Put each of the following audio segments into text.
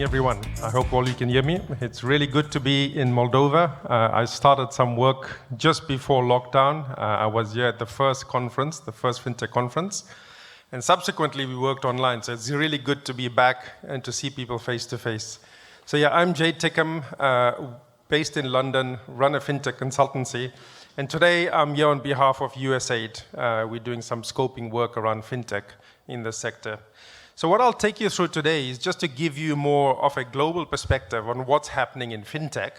Everyone, I hope all you can hear me. It's really good to be in Moldova. I started some work just before lockdown. I was here at the first conference, the first Fintech conference, and subsequently we worked online. So it's really good to be back and to see people face to face. So yeah, I'm Tikam, based in London, run a Fintech consultancy. And today I'm here on behalf of USAID. We're doing some scoping work around Fintech in the sector. So what I'll take you through today is just to give you more of a global perspective on what's happening in Fintech,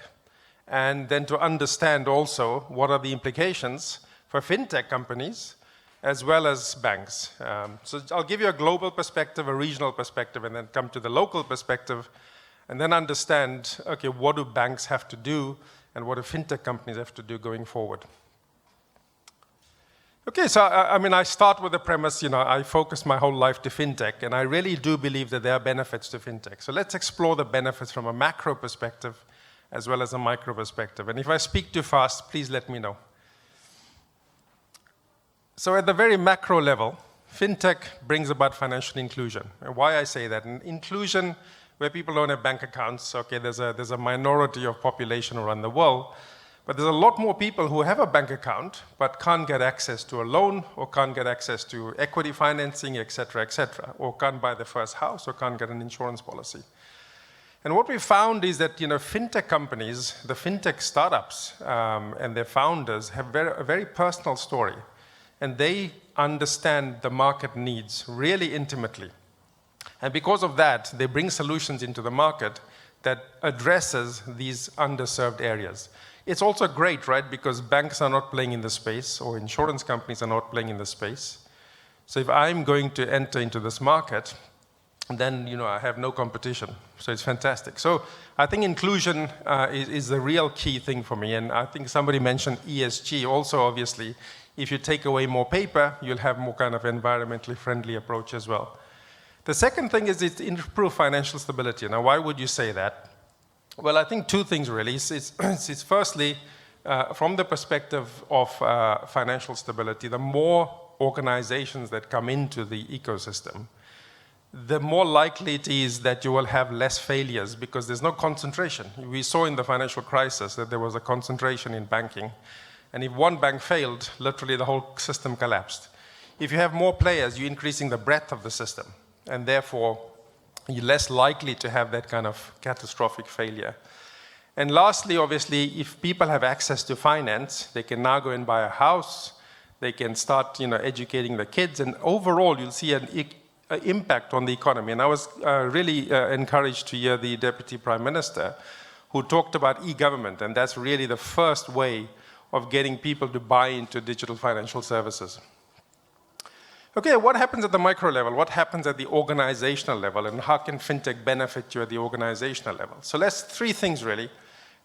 and then to understand also what are the implications for Fintech companies as well as banks. So I'll give you a global perspective, a regional perspective, and then come to the local perspective, and then understand, okay, what do banks have to do and what do Fintech companies have to do going forward. Okay, so I start with the premise, I focus my whole life to Fintech, and I really do believe that there are benefits to Fintech. So let's explore the benefits from a macro perspective as well as a micro perspective. And if I speak too fast, please let me know. So at the very macro level, Fintech brings about financial inclusion. And why I say that? Inclusion, where people don't have bank accounts, okay, there's a minority of population around the world, but there's a lot more people who have a bank account but can't get access to a loan or can't get access to equity financing, et cetera, or can't buy the first house or can't get an insurance policy. And what we found is that Fintech companies, the Fintech startups and their founders have a very personal story, and they understand the market needs really intimately. And because of that, they bring solutions into the market that addresses these underserved areas. It's also great, right, because banks are not playing in the space or insurance companies are not playing in the space. So if I'm going to enter into this market, then I have no competition. So it's fantastic. So I think inclusion is the real key thing for me. And I think somebody mentioned ESG also, obviously. If you take away more paper, you'll have more kind of environmentally friendly approach as well. The second thing is it's improve financial stability. Now, why would you say that? Well, I think two things really. It's firstly, from the perspective of financial stability, the more organizations that come into the ecosystem, the more likely it is that you will have less failures because there's no concentration. We saw in the financial crisis that there was a concentration in banking. And if one bank failed, literally the whole system collapsed. If you have more players, you're increasing the breadth of the system. And therefore, you're less likely to have that kind of catastrophic failure. And lastly, obviously, if people have access to finance, they can now go and buy a house, they can start educating the kids, and overall you'll see an impact on the economy. And I was really encouraged to hear the Deputy Prime Minister who talked about e-government, and that's really the first way of getting people to buy into digital financial services. Okay, what happens at the micro level? What happens at the organizational level? And how can Fintech benefit you at the organizational level? So let's three things really.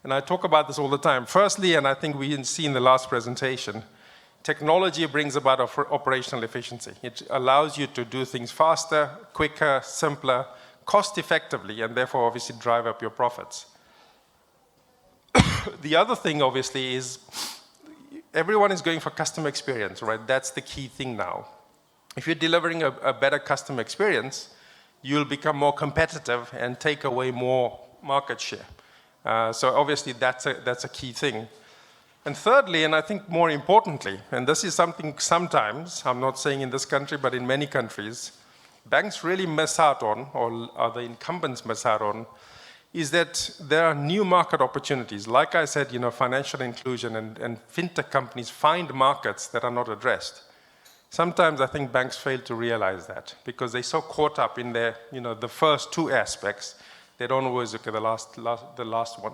And I talk about this all the time. Firstly, and I think we see in the last presentation, technology brings about operational efficiency. It allows you to do things faster, quicker, simpler, cost effectively, and therefore obviously drive up your profits. The other thing obviously is everyone is going for customer experience, right? That's the key thing now. If you're delivering a better customer experience, you'll become more competitive and take away more market share. So obviously that's a key thing. And thirdly, and I think more importantly, and this is something sometimes, I'm not saying in this country, but in many countries, banks really miss out on, or the incumbents miss out on, is that there are new market opportunities. Like I said, financial inclusion and Fintech companies find markets that are not addressed. Sometimes I think banks fail to realize that because they're so caught up in their, the first two aspects, they don't always look at the last one.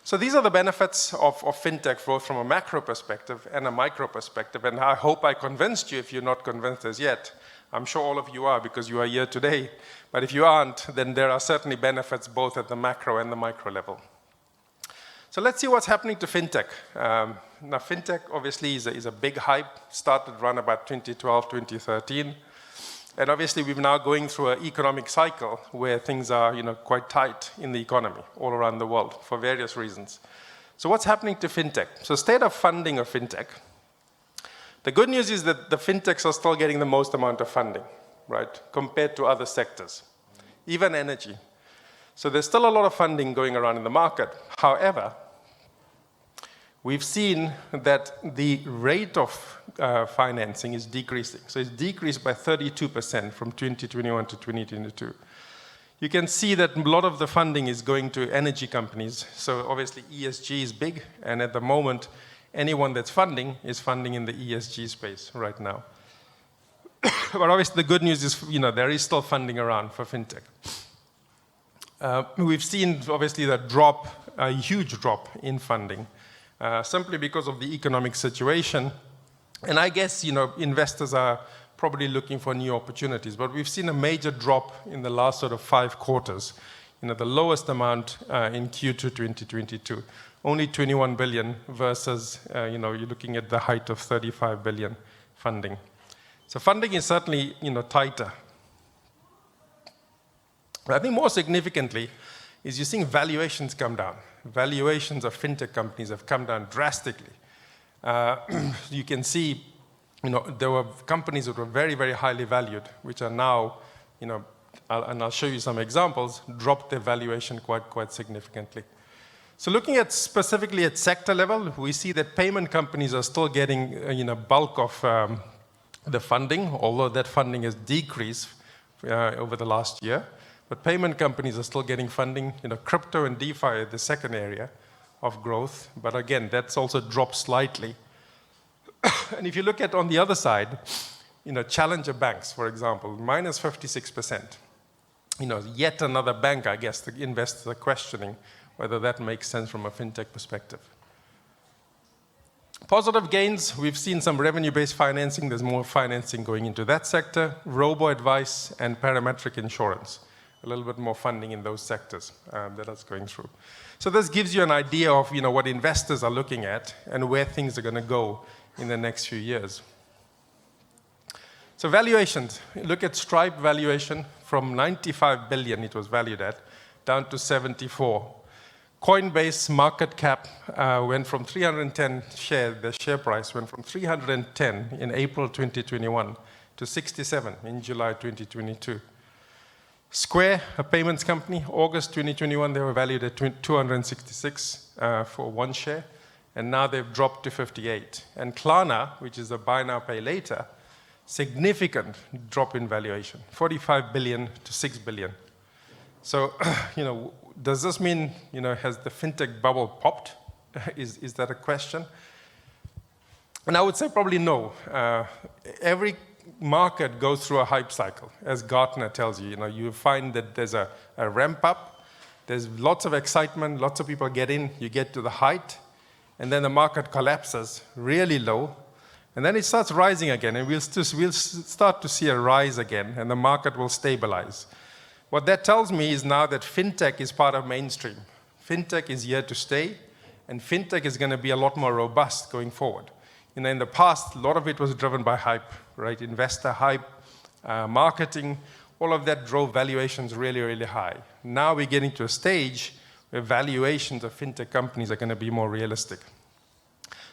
So these are the benefits of Fintech, both from a macro perspective and a micro perspective. And I hope I convinced you if you're not convinced as yet. I'm sure all of you are because you are here today. But if you aren't, then there are certainly benefits both at the macro and the micro level. So let's see what's happening to Fintech. Now, Fintech obviously is a big hype, started around about 2012, 2013. And obviously, we're now going through an economic cycle where things are quite tight in the economy all around the world for various reasons. So what's happening to Fintech? So state of funding of Fintech. The good news is that the Fintechs are still getting the most amount of funding, right, compared to other sectors. even energy. So there's still a lot of funding going around in the market. However, we've seen that the rate of financing is decreasing. So it's decreased by 32% from 2021 to 2022. You can see that a lot of the funding is going to energy companies. So obviously ESG is big, and at the moment, anyone that's funding is funding in the ESG space right now. But obviously the good news is, there is still funding around for fintech. We've seen obviously a huge drop in funding, simply because of the economic situation. And I guess, investors are probably looking for new opportunities, but we've seen a major drop in the last sort of 5 quarters. The lowest amount in Q2 2022, only 21 billion versus, you're looking at the height of 35 billion funding. So funding is certainly, tighter. But I think more significantly is you're seeing valuations come down. Valuations of fintech companies have come down drastically. You can see, there were companies that were very, very highly valued, which are now, and I'll show you some examples, dropped their valuation quite significantly. So looking at specifically at sector level, we see that payment companies are still getting, bulk of the funding, although that funding has decreased over the last year. But payment companies are still getting funding. Crypto and DeFi are the second area of growth. But again, that's also dropped slightly. And if you look at on the other side, challenger banks, for example, minus 56%. Yet another bank, I guess, the investors are questioning whether that makes sense from a fintech perspective. Positive gains, we've seen some revenue-based financing. There's more financing going into that sector, robo-advice and parametric insurance. A little bit more funding in those sectors that is going through. So this gives you an idea of what investors are looking at and where things are going to go in the next few years. So valuations, look at Stripe valuation from 95 billion it was valued at, down to 74. Coinbase market cap went from 310 the share price went from 310 in April 2021 to 67 in July 2022. Square, a payments company, August 2021, they were valued at 266 for one share, and now they've dropped to 58. And Klarna, which is a buy now, pay later, significant drop in valuation, 45 billion to 6 billion. So, does this mean, has the fintech bubble popped? Is that a question? And I would say probably no. Every market goes through a hype cycle, as Gartner tells you. You find that there's a ramp up, there's lots of excitement, lots of people get in, you get to the height, and then the market collapses really low, and then it starts rising again, and we'll start to see a rise again, and the market will stabilize. What that tells me is now that fintech is part of mainstream. Fintech is here to stay, and fintech is going to be a lot more robust going forward. In the past, a lot of it was driven by hype, right? Investor hype, marketing, all of that drove valuations really, really high. Now we're getting to a stage where valuations of fintech companies are going to be more realistic.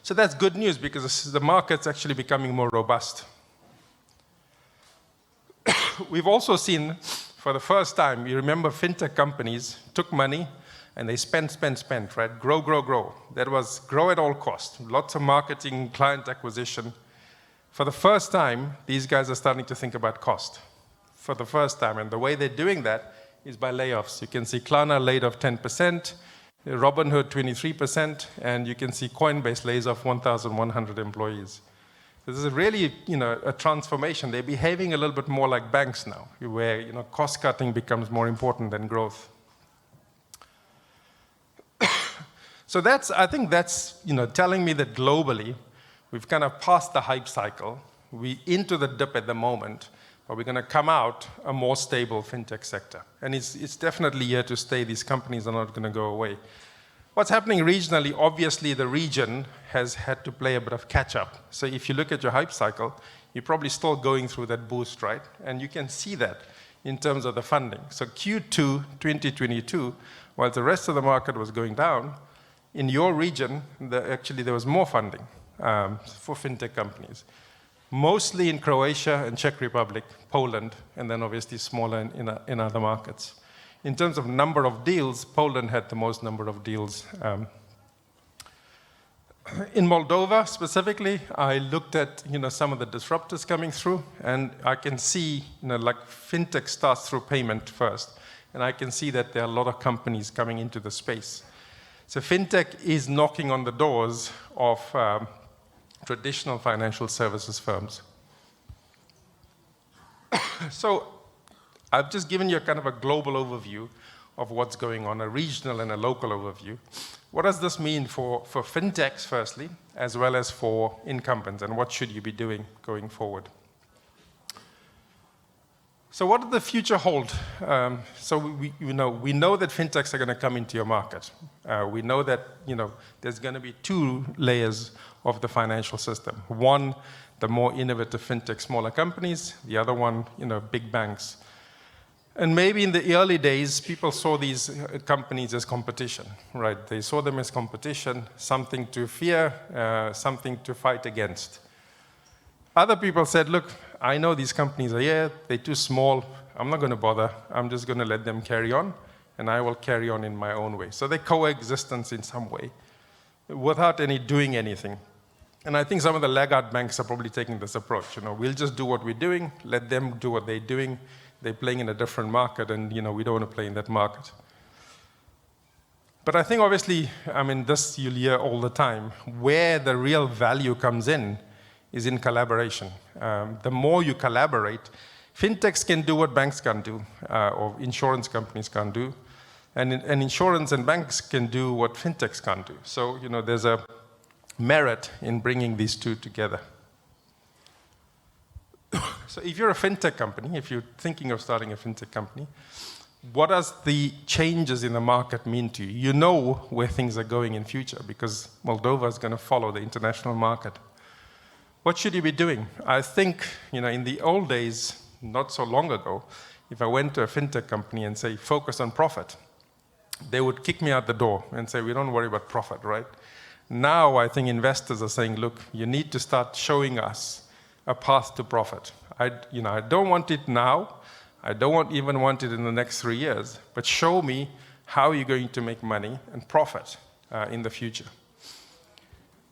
So that's good news because the market's actually becoming more robust. We've also seen, for the first time, you remember fintech companies took money and they spent, right? Grow. That was grow at all costs. Lots of marketing, client acquisition. For the first time, these guys are starting to think about cost. For the first time. And the way they're doing that is by layoffs. You can see Klarna laid off 10%, Robinhood 23%, and you can see Coinbase lays off 1,100 employees. This is really, a transformation. They're behaving a little bit more like banks now, where, cost cutting becomes more important than growth. So I think that's, telling me that globally, we've kind of passed the hype cycle. We're into the dip at the moment, but we're going to come out a more stable fintech sector. And it's definitely here to stay. These companies are not going to go away. What's happening regionally, obviously the region has had to play a bit of catch up. So if you look at your hype cycle, you're probably still going through that boost, right? And you can see that in terms of the funding. So Q2 2022, while the rest of the market was going down, in your region, actually there was more funding for fintech companies. mostly in Croatia and Czech Republic, Poland, and then obviously smaller in other markets. In terms of number of deals, Poland had the most number of deals. In Moldova specifically, I looked at some of the disruptors coming through, and I can see like fintech starts through payment first, and I can see that there are a lot of companies coming into the space. So fintech is knocking on the doors of traditional financial services firms. So I've just given you kind of a global overview of what's going on, a regional and a local overview. What does this mean for fintechs, firstly, as well as for incumbents, and what should you be doing going forward? So what does the future hold? So we know that fintechs are going to come into your market. We know that there's going to be two layers of the financial system. One, the more innovative fintech, smaller companies. The other one, big banks. And maybe in the early days, people saw these companies as competition, right? They saw them as competition, something to fear, something to fight against. Other people said, look, I know these companies are here, they're too small, I'm not going to bother, I'm just going to let them carry on, and I will carry on in my own way. So they coexistence in some way, without any doing anything. And I think some of the laggard banks are probably taking this approach. We'll just do what we're doing, let them do what they're doing. They're playing in a different market, and we don't want to play in that market. But I think obviously, this you'll hear all the time, where the real value comes in is in collaboration. The more you collaborate, fintechs can do what banks can't do, or insurance companies can't do, and insurance and banks can do what fintechs can't do. So there's a merit in bringing these two together. So if you're a fintech company, if you're thinking of starting a fintech company, what does the changes in the market mean to you? You know where things are going in future, because Moldova is going to follow the international market. What should you be doing? I think, in the old days, not so long ago, if I went to a fintech company and say, focus on profit, they would kick me out the door and say, we don't worry about profit, right? Now I think investors are saying, look, you need to start showing us a path to profit. I don't want it now. I don't even want it in the next 3 years. But show me how you're going to make money and profit in the future.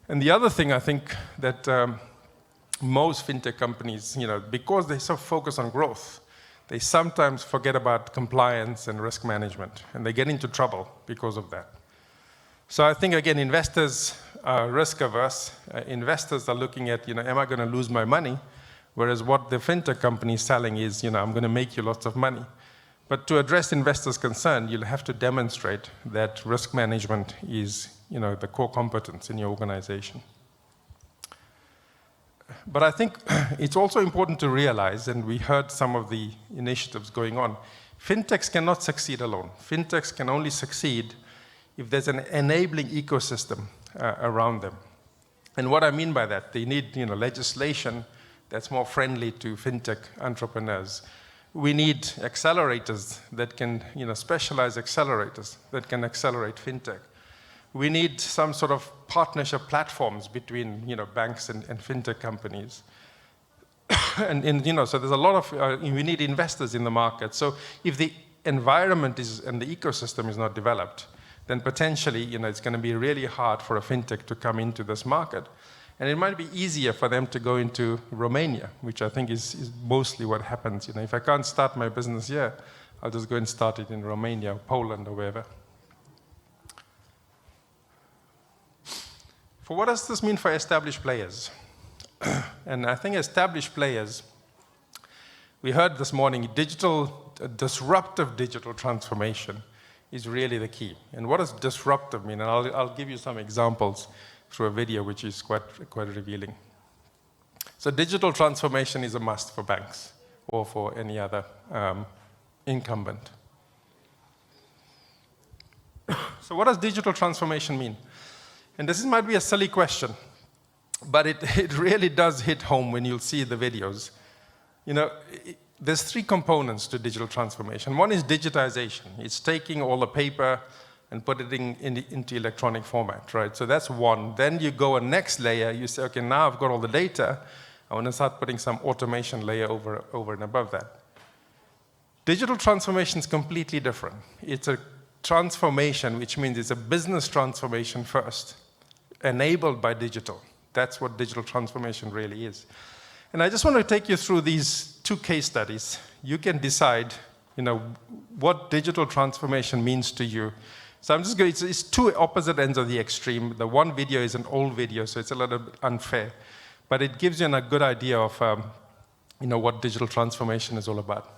And the other thing I think that most fintech companies, because they so focus on growth, they sometimes forget about compliance and risk management, and they get into trouble because of that. So I think, again, investors are risk averse. Investors are looking at, am I going to lose my money? Whereas what the fintech company is selling is, I'm going to make you lots of money. But to address investors' concern, you'll have to demonstrate that risk management is, the core competence in your organization. But I think it's also important to realize, and we heard some of the initiatives going on, fintechs cannot succeed alone. Fintechs can only succeed if there's an enabling ecosystem around them. And what I mean by that, they need legislation that's more friendly to fintech entrepreneurs. We need accelerators that can, specialized accelerators that can accelerate fintech. We need some sort of partnership platforms between banks and fintech companies. and so there's a lot of, we need investors in the market. So if the environment and the ecosystem is not developed, then potentially, it's going to be really hard for a fintech to come into this market. And it might be easier for them to go into Romania, which I think is mostly what happens. If I can't start my business here, I'll just go and start it in Romania, or Poland, or wherever. For what does this mean for established players? And I think established players, we heard this morning, disruptive digital transformation is really the key. And what does disruptive mean? And I'll give you some examples through a video which is quite revealing. So digital transformation is a must for banks or for any other incumbent. So what does digital transformation mean? And this might be a silly question, but it really does hit home when you'll see the videos. There's 3 components to digital transformation. One is digitization. It's taking all the paper and put it into electronic format, right? So that's one. Then you go a next layer. You say, okay, now I've got all the data. I want to start putting some automation layer over and above that. Digital transformation is completely different. It's a transformation, which means it's a business transformation first, enabled by digital. That's what digital transformation really is. And I just want to take you through these 2 case studies. You can decide, what digital transformation means to you. So I'm just going, it's 2 opposite ends of the extreme. The one video is an old video, so it's a little bit unfair. But it gives you a good idea of, what digital transformation is all about.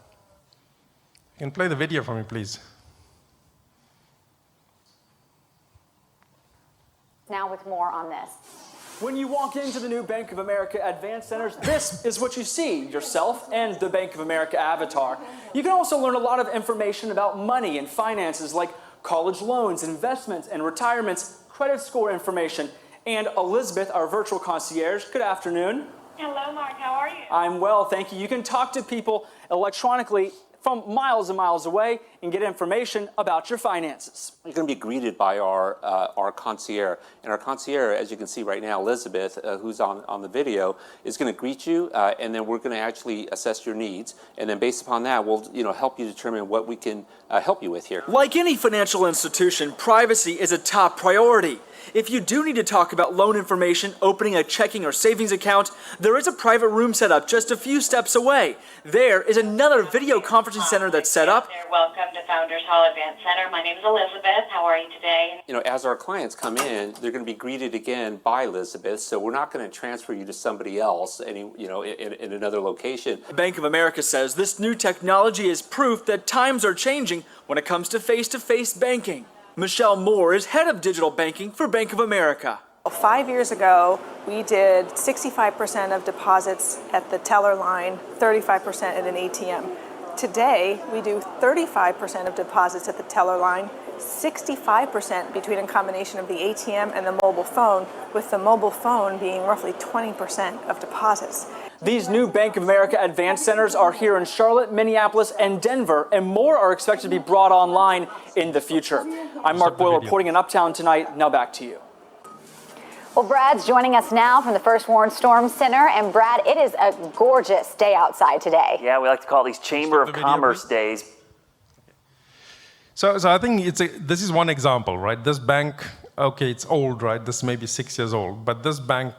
You can play the video for me, please. Now with more on this. When you walk into the new Bank of America Advanced Centers, this is what you see, yourself and the Bank of America avatar. You can also learn a lot of information about money and finances like college loans, investments, and retirements, credit score information. And Elizabeth, our virtual concierge, good afternoon. Hello, Mark. How are you? I'm well, thank you. You can talk to people electronically from miles and miles away and get information about your finances. You're going to be greeted by our concierge. And our concierge, as you can see right now, Elizabeth, who's on the video, is going to greet you, and then we're going to actually assess your needs. And then based upon that, we'll help you determine what we can help you with here. Like any financial institution, privacy is a top priority. If you do need to talk about loan information, opening a checking or savings account, there is a private room set up just a few steps away. There is another video conferencing center that's set up. Welcome to Founders Hall Advanced Center. My name is Elizabeth. How are you today? As our clients come in, they're going to be greeted again by Elizabeth, so we're not going to transfer you to somebody else in another location. Bank of America says this new technology is proof that times are changing when it comes to face-to-face banking. Michelle Moore is head of digital banking for Bank of America. 5 years ago, we did 65% of deposits at the teller line, 35% at an ATM. Today, we do 35% of deposits at the teller line, 65% between a combination of the ATM and the mobile phone, with the mobile phone being roughly 20% of deposits. These new Bank of America Advanced Centers are here in Charlotte, Minneapolis, and Denver, and more are expected to be brought online in the future. I'm Mark Boyle reporting in Uptown tonight. Now back to you. Well, Brad's joining us now from the First Warn Storm Center. And Brad, it is a gorgeous day outside today. Yeah, we like to call these Chamber of Commerce days. So I think this is one example, right? This bank, okay, it's old, right? This may be 6 years old, but this bank,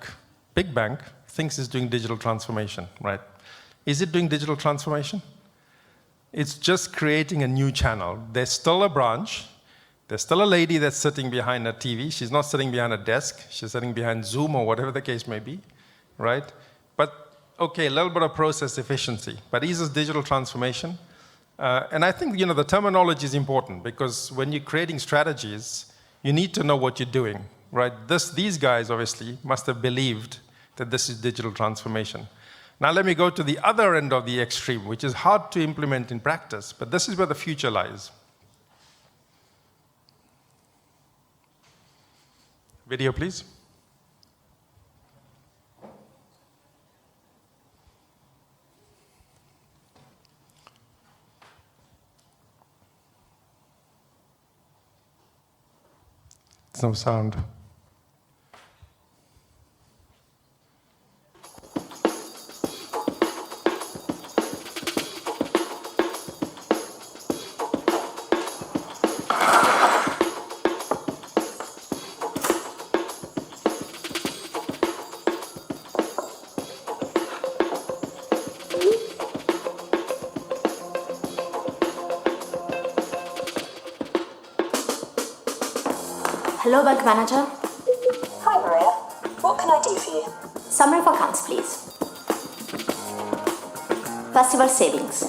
big bank, thinks it's doing digital transformation, right? Is it doing digital transformation? It's just creating a new channel. There's still a branch. There's still a lady that's sitting behind a TV. She's not sitting behind a desk. She's sitting behind Zoom or whatever the case may be, right? But, okay, a little bit of process efficiency. But is this digital transformation? And I think, the terminology is important because when you're creating strategies, you need to know what you're doing, right? These guys, obviously, must have believed that this is digital transformation. Now let me go to the other end of the extreme, which is hard to implement in practice, but this is where the future lies. Video, please. There's no sound. Hello, Bank Manager. Hi, Maria. What can I do for you? Summary of accounts, please. Festival savings.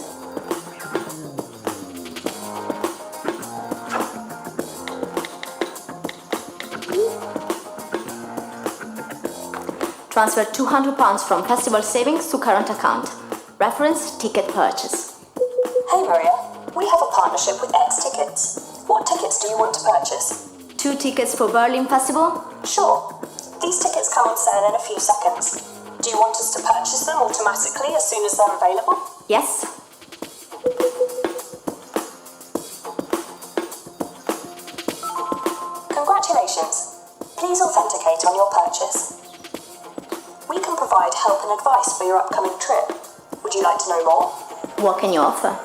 Transfer £200 from festival savings to current account. Reference ticket purchase. Hey, Maria. We have a partnership with X Tickets. What tickets do you want to purchase? 2 tickets for Berlin Festival? Sure. These tickets come on sale in a few seconds. Do you want us to purchase them automatically as soon as they're available? Yes. Congratulations. Please authenticate on your purchase. We can provide help and advice for your upcoming trip. Would you like to know more? What can you offer?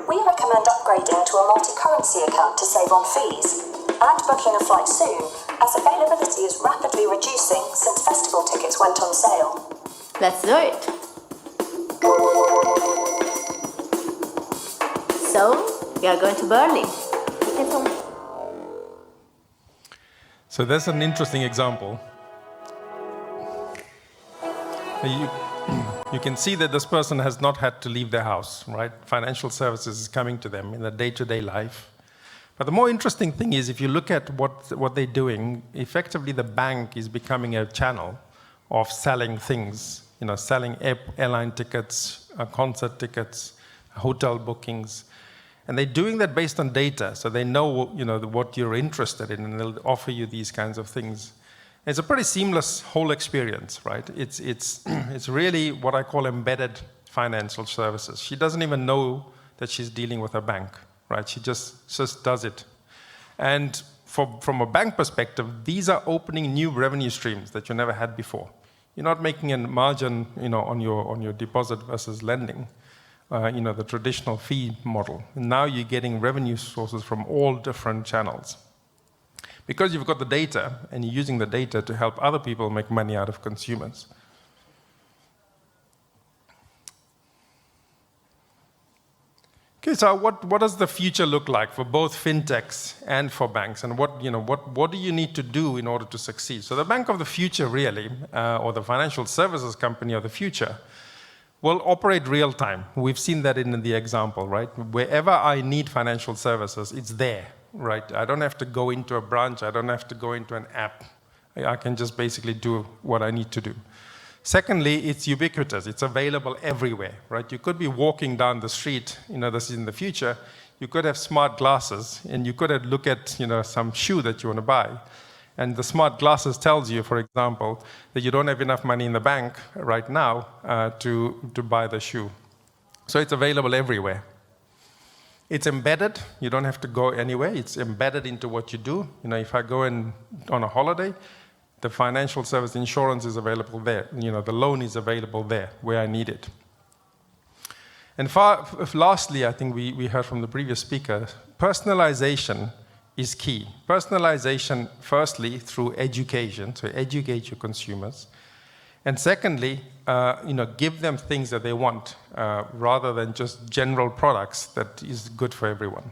We recommend upgrading to a multi-currency account to save on fees, and booking a flight soon, as availability is rapidly reducing since festival tickets went on sale. Let's do it. So, we are going to Berlin. Tickets on. So that's an interesting example. You can see that this person has not had to leave their house, right? Financial services is coming to them in their day-to-day life. But the more interesting thing is, if you look at what they're doing, effectively the bank is becoming a channel of selling things, selling airline tickets, concert tickets, hotel bookings. And they're doing that based on data, so they know, what you're interested in, and they'll offer you these kinds of things. It's a pretty seamless whole experience, right? It's really what I call embedded financial services. She doesn't even know that she's dealing with a bank, right? She just does it. And from a bank perspective, these are opening new revenue streams that you never had before. You're not making a margin, on your deposit versus lending, the traditional fee model. And now you're getting revenue sources from all different channels. Because you've got the data, and you're using the data to help other people make money out of consumers. Okay, so what does the future look like for both fintechs and for banks, and what do you need to do in order to succeed? So the bank of the future, really, or the financial services company of the future, will operate real time. We've seen that in the example, right? Wherever I need financial services, it's there. Right, I don't have to go into a branch, I don't have to go into an app. I can just basically do what I need to do. Secondly, it's ubiquitous, it's available everywhere, right? You could be walking down the street, this is in the future, you could have smart glasses, and you could look at, some shoe that you want to buy. And the smart glasses tells you, for example, that you don't have enough money in the bank right now to buy the shoe. So it's available everywhere. It's embedded. You don't have to go anywhere. It's embedded into what you do. If I go on a holiday, the financial service insurance is available there. The loan is available there where I need it. And lastly, I think we heard from the previous speaker, personalization is key. Personalization, firstly, through education, so educate your consumers. And secondly, give them things that they want rather than just general products that is good for everyone.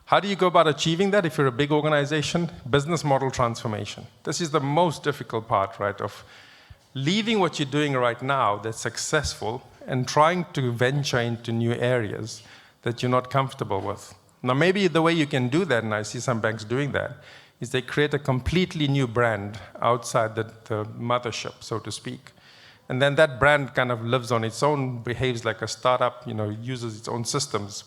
How do you go about achieving that if you're a big organization? Business model transformation. This is the most difficult part, right, of leaving what you're doing right now that's successful and trying to venture into new areas that you're not comfortable with. Now, maybe the way you can do that, and I see some banks doing that, is they create a completely new brand outside the mothership, so to speak. And then that brand kind of lives on its own, behaves like a startup, uses its own systems.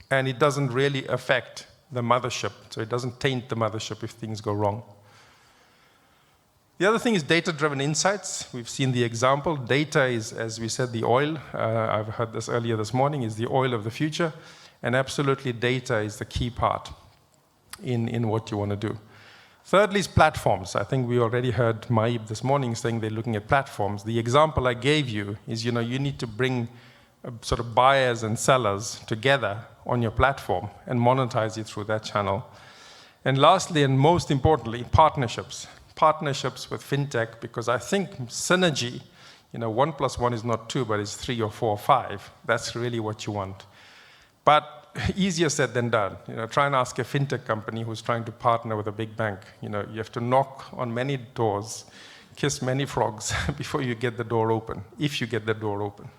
And it doesn't really affect the mothership, so it doesn't taint the mothership if things go wrong. The other thing is data-driven insights. We've seen the example. Data is, as we said, the oil. I've heard this earlier this morning, is the oil of the future. And absolutely, data is the key part in what you want to do. Thirdly is platforms. I think we already heard Maib this morning saying they're looking at platforms. The example I gave you is, you need to bring sort of buyers and sellers together on your platform and monetize it through that channel. And lastly, and most importantly, partnerships. Partnerships with fintech, because I think synergy, 1 + 1 is not 2, but it's 3 or 4 or 5. That's really what you want. But easier said than done. Try and ask a fintech company who's trying to partner with a big bank. You have to knock on many doors, kiss many frogs before you get the door open, if you get the door open.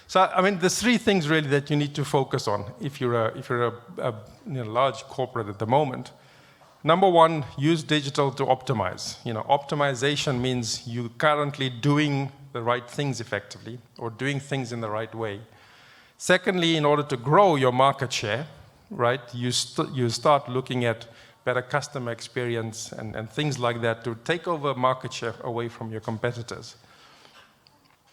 So, there's 3 things really that you need to focus on if you're a large corporate at the moment. Number 1, use digital to optimize. Optimization means you currently doing the right things effectively or doing things in the right way. Secondly, in order to grow your market share, right, you start looking at better customer experience and things like that to take over market share away from your competitors.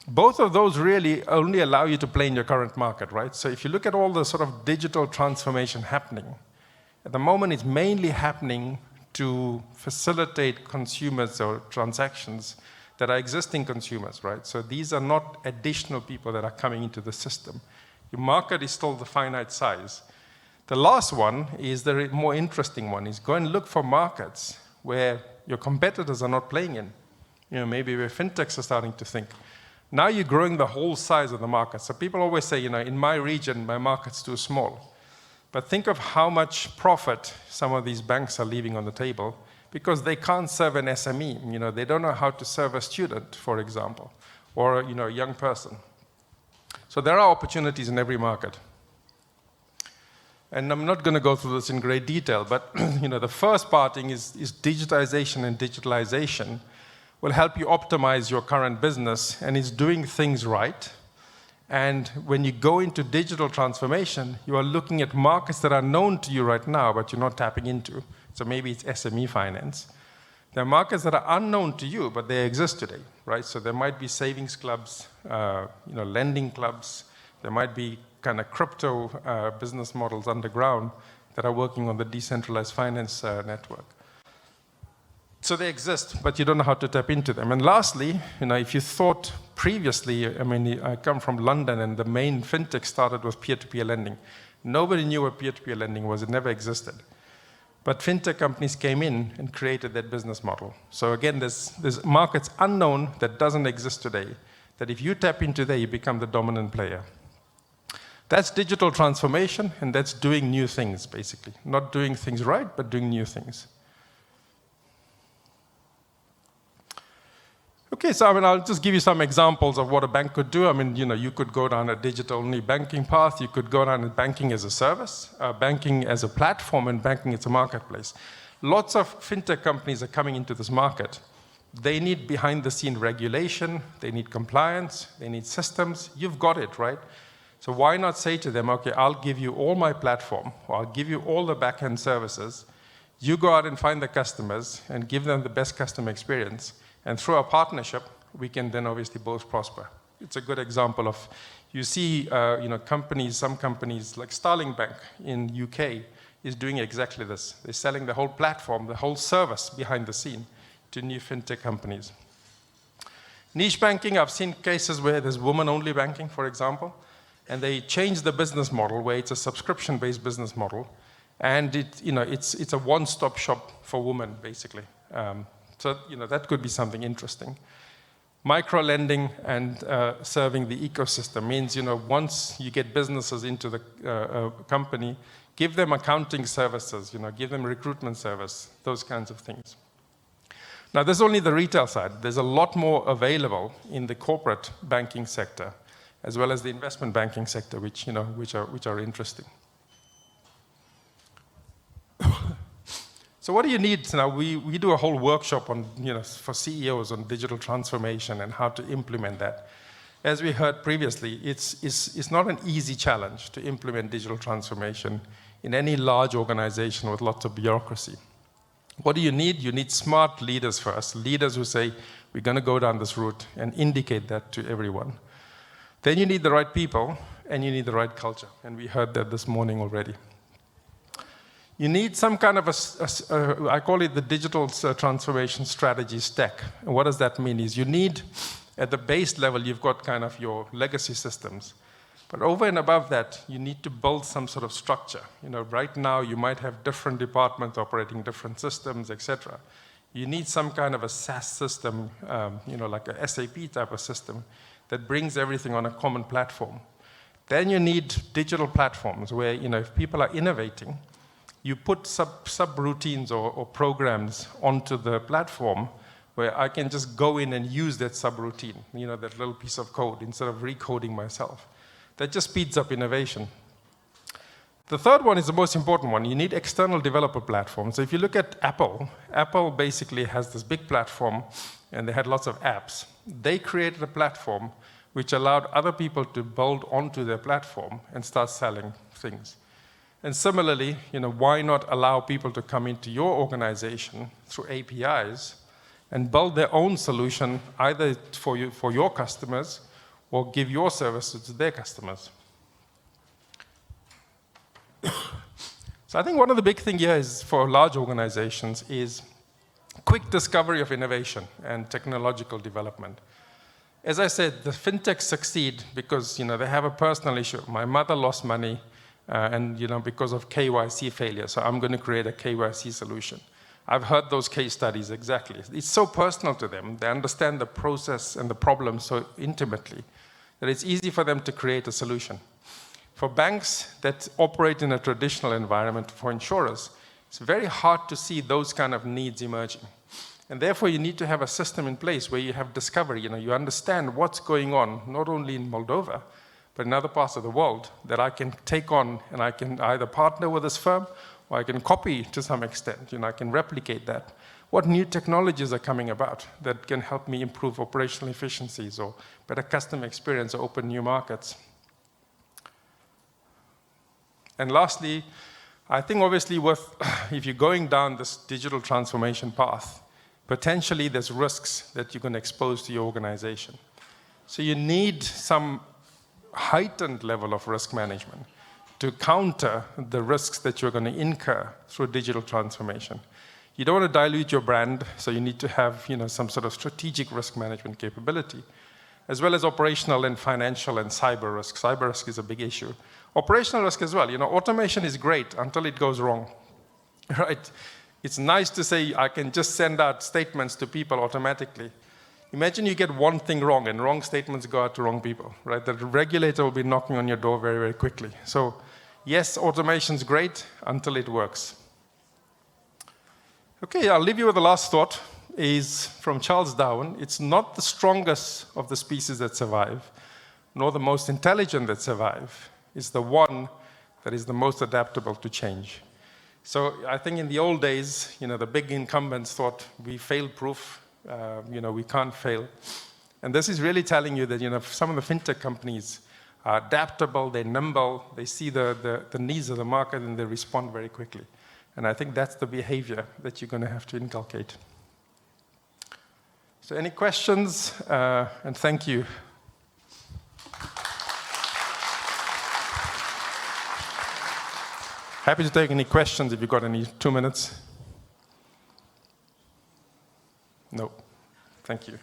Both of those really only allow you to play in your current market, right? So if you look at all the sort of digital transformation happening, at the moment it's mainly happening to facilitate consumers or transactions that are existing consumers, right? So these are not additional people that are coming into the system. Your market is still the finite size. The last one is the more interesting one, is go and look for markets where your competitors are not playing in. You know, maybe where fintechs are starting to think. Now you're growing the whole size of the market. So people always say, you know, in my region, my market's too small. But think of how much profit some of these banks are leaving on the table because they can't serve an SME. You know, they don't know how to serve a student, for example, or, you know, a young person. So there are opportunities in every market. And I'm not going to go through this in great detail, but you know, the first parting is digitization and digitalization will help you optimize your current business and is doing things right. And when you go into digital transformation, you are looking at markets that are known to you right now, but you're not tapping into. So maybe it's SME finance. There are markets that are unknown to you, but they exist today, right? So there might be savings clubs, you know, lending clubs. There might be kind of crypto business models underground that are working on the decentralized finance network. So they exist, but you don't know how to tap into them. And lastly, you know, if you thought previously, I mean, I come from London and the main fintech started with peer-to-peer lending. Nobody knew what peer-to-peer lending was, it never existed. But fintech companies came in and created that business model. So again, there's markets unknown that doesn't exist today, that if you tap into there, you become the dominant player. That's digital transformation, and that's doing new things, basically. Not doing things right, but doing new things. Okay, so I mean, I'll just give you some examples of what a bank could do. I mean, you know, you could go down a digital-only banking path. You could go down a banking as a service, banking as a platform, and banking as a marketplace. Lots of fintech companies are coming into this market. They need behind-the-scene regulation. They need compliance. They need systems. You've got it, right? So why not say to them, okay, I'll give you all my platform, or I'll give you all the back-end services. You go out and find the customers and give them the best customer experience. And through our partnership, we can then obviously both prosper. It's a good example of, you see, you know, companies, some companies like Starling Bank in UK is doing exactly this. They're selling the whole platform, the whole service behind the scene to new fintech companies. Niche banking, I've seen cases where there's woman-only banking, for example, and they change the business model where it's a subscription-based business model, and it's a one-stop shop for women, basically. So, you know, that could be something interesting. Micro-lending and serving the ecosystem means, you know, once you get businesses into the company, give them accounting services, you know, give them recruitment service, those kinds of things. Now, there's only the retail side. There's a lot more available in the corporate banking sector, as well as the investment banking sector, which are interesting. So what do you need now? We do a whole workshop on, you know, for CEOs on digital transformation and how to implement that. As we heard previously, it's not an easy challenge to implement digital transformation in any large organization with lots of bureaucracy. What do you need? You need smart leaders first, leaders who say, we're going to go down this route and indicate that to everyone. Then you need the right people and you need the right culture. And we heard that this morning already. You need some kind of I call it the digital transformation strategy stack. And what does that mean is you need, at the base level, you've got kind of your legacy systems. But over and above that, you need to build some sort of structure. You know, right now, you might have different departments operating different systems, etc. You need some kind of a SaaS system, you know, like a SAP type of system that brings everything on a common platform. Then you need digital platforms where, you know, if people are innovating, you put sub-routines or programs onto the platform where I can just go in and use that subroutine, you know, that little piece of code instead of recoding myself. That just speeds up innovation. The third one is the most important one. You need external developer platforms. So if you look at Apple, Apple basically has this big platform and they had lots of apps. They created a platform which allowed other people to build onto their platform and start selling things. And similarly, why not allow people to come into your organization through APIs and build their own solution either for your customers or give your services to their customers. So I think one of the big things here is for large organizations is quick discovery of innovation and technological development. As I said, the fintechs succeed because they have a personal issue. My mother lost money and because of KYC failure, so I'm going to create a KYC solution. I've heard those case studies exactly. It's so personal to them. They understand the process and the problem so intimately that it's easy for them to create a solution. For banks that operate in a traditional environment, for insurers, it's very hard to see those kind of needs emerging. And therefore, you need to have a system in place where you have discovery. You understand what's going on, not only in Moldova, but in other parts of the world, that I can take on and I can either partner with this firm or I can copy to some extent. I can replicate that. What new technologies are coming about that can help me improve operational efficiencies or better customer experience or open new markets? And lastly, I think obviously if you're going down this digital transformation path, potentially there's risks that you can expose to your organization. So you need some heightened level of risk management to counter the risks that you're going to incur through digital transformation. You don't want to dilute your brand, so you need to have some sort of strategic risk management capability, as well as operational and financial and cyber risk. Cyber risk is a big issue. Operational risk as well. Automation is great until it goes wrong, right? It's nice to say I can just send out statements to people automatically. Imagine you get one thing wrong and wrong statements go out to wrong people, right? The regulator will be knocking on your door very, very quickly. So yes, automation is great until it works. Okay, I'll leave you with the last thought is from Charles Darwin. It's not the strongest of the species that survive, nor the most intelligent that survive. It's the one that is the most adaptable to change. So I think in the old days, the big incumbents thought we fail-proof, we can't fail. And this is really telling you that, some of the fintech companies are adaptable, they're nimble, they see the needs of the market and they respond very quickly. And I think that's the behavior that you're going to have to inculcate. So any questions? And thank you. Happy to take any questions if you've got any. 2 minutes. No. Thank you.